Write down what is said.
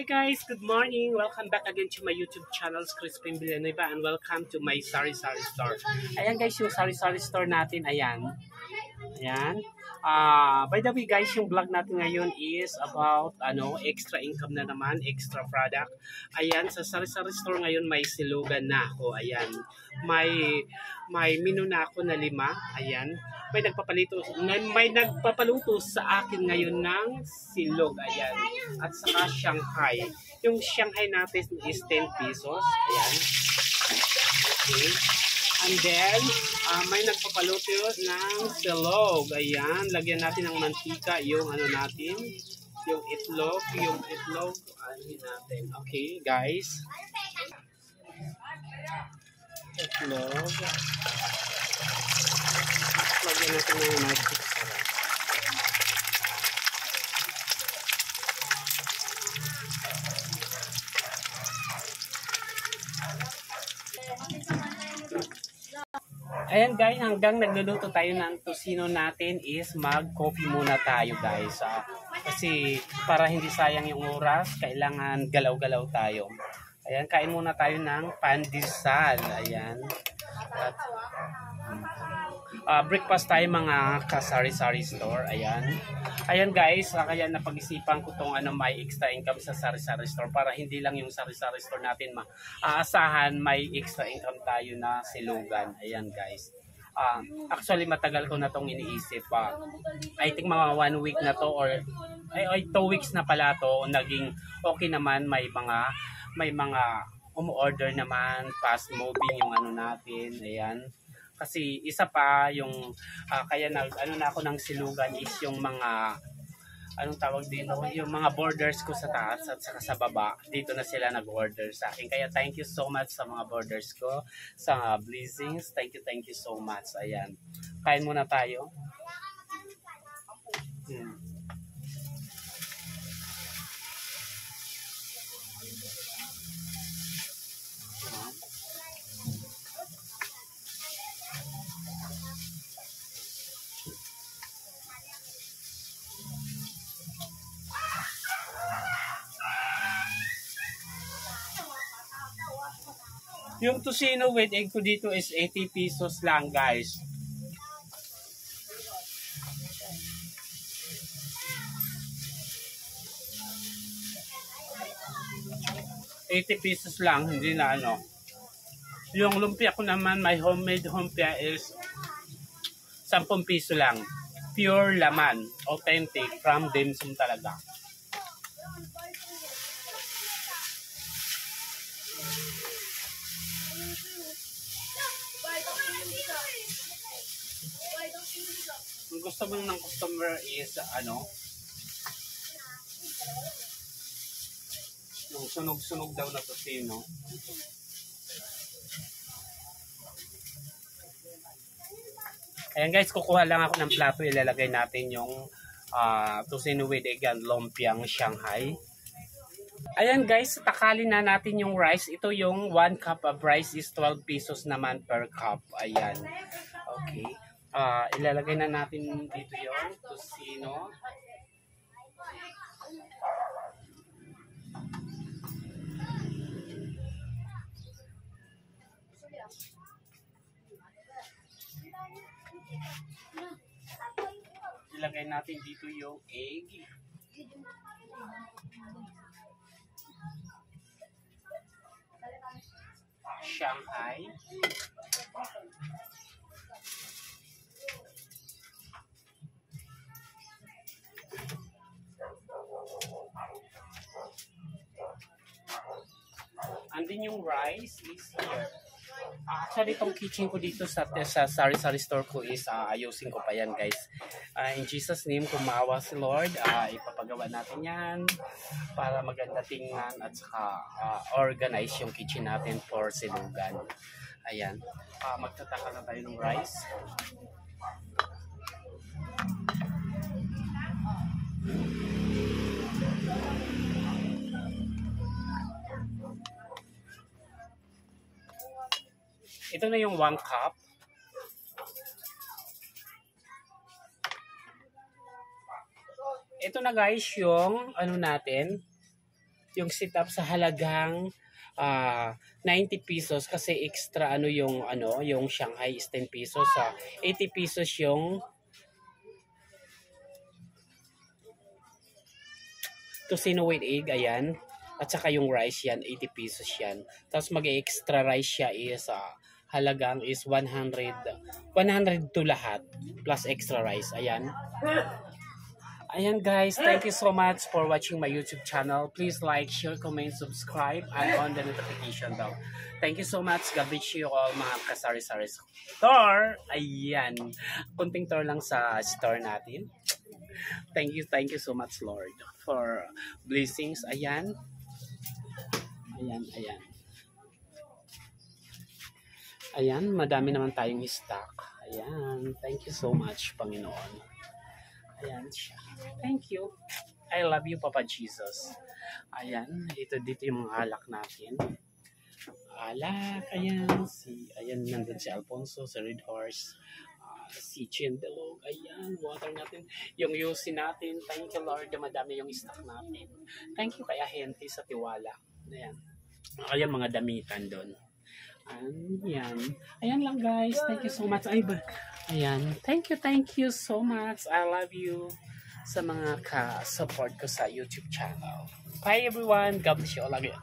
Hey guys, good morning. Welcome back again to my YouTube channel, Crispin Villanueva, and welcome to my sari-sari store. Ayan guys, yung sari-sari store natin, ayan. Ayan. By the way guys, yung vlog natin ngayon is about extra income na naman, extra product. Ayan, sa sari-sari store ngayon may silugan na ako. Ayan. May menu na ako na 5. Ayan. May nagpapaluto sa akin ngayon ng silog. Ayan. At saka Shanghai. Yung Shanghai natin is 10 pesos. Ayan. Okay. And then, may nagpapaluto ng silog. Ayan, lagyan natin ng mantika yung natin, yung itlog, natin. Okay, guys. Itlog. Lagyan natin ng magic sarap. Ayan guys, hanggang nagluluto tayo ng tosino natin is mag-coffee muna tayo guys. Kasi para hindi sayang yung oras, kailangan galaw-galaw tayo. Ayan, kain muna tayo ng pandesal. Ayan. At, breakfast tayo mga ka-sari-sari store. Ayan. Ayan guys, kaya napag-isipan ko itong may extra income sa sari-sari store para hindi lang yung sari-sari store natin aasahan, may extra income tayo na silugan. Ayan guys. Actually matagal ko na itong iniisip. I think mga 1 week na to or 2 weeks na pala to, naging okay naman, may mga umu-order naman, fast moving yung natin. Ayan. Kasi isa pa yung kaya na ako ng silugan is yung mga tawag dito, yung mga borders ko sa taas at saka sa baba, dito na sila nag-order sa akin. Kaya thank you so much sa mga borders ko, sa blessings. Thank you so much. Ayan. Kain muna tayo. Yung tosino with egg ko dito is 80 pesos lang guys. ₱80 lang, hindi na Yung lumpia ko naman, my homemade lumpia is 10 piso lang. Pure laman, authentic, from dim sum talaga. Ang gusto mo ng customer is yung sunog-sunog daw na tosino. Ayan guys, kukuha lang ako ng plato, ilalagay natin yung tosino with egg and lumpiang Shanghai. Ayan guys, takali na natin yung rice. Ito yung 1 cup of rice is 12 pesos naman per cup. Ayan. Okay. Ilalagay na natin dito yung tosino. Ilagay natin dito yung egg. Shanghai. And then yung rice is here. Actually, itong kitchen ko dito sa sari-sari store ko is ayusin ko pa yan guys. In Jesus name, kung maawa si Lord, ipapagawa natin yan para maganda tingnan at saka organize yung kitchen natin for silugan. Ayan. Magtataka na tayo ng rice. Ito na yung 1 cup. Ito na guys yung ano natin, yung sit-up sa halagang 90 pesos kasi extra yung Shanghai is 10 pesos sa 80 pesos yung tocino with egg, ayan. At saka yung rice yan, 80 pesos yan. Tapos mag-extra rice siya is halagang is 100 to lahat plus extra rice, ayan. Ayan guys, thank you so much for watching my YouTube channel. Please like, share, comment, subscribe, and on the notification bell. Thank you so much. God bless you all mga kasari-sari store. Ayan. Kunting tour lang sa store natin. Thank you so much Lord for blessings. Ayan. Ayan, ayan. Ayan, madami naman tayong stock. Ayan, thank you so much Panginoon. Ayan siya. Thank you. I love you, Papa Jesus. Ayan, dito yung mga alak natin. Alak, ayan. Ayan, nandun si Alfonso, si Red Horse. Si Chindelog, ayan, water natin. Yung yusin natin, thank you Lord, madami yung stock natin. Thank you kay Ahente sa tiwala. Ayan. Ayan, mga damitan doon. Ayan. Ayan lang guys. Thank you so much. Ayan. Thank you so much. I love you sa mga ka-support ko sa YouTube channel. Bye everyone. God bless you all again.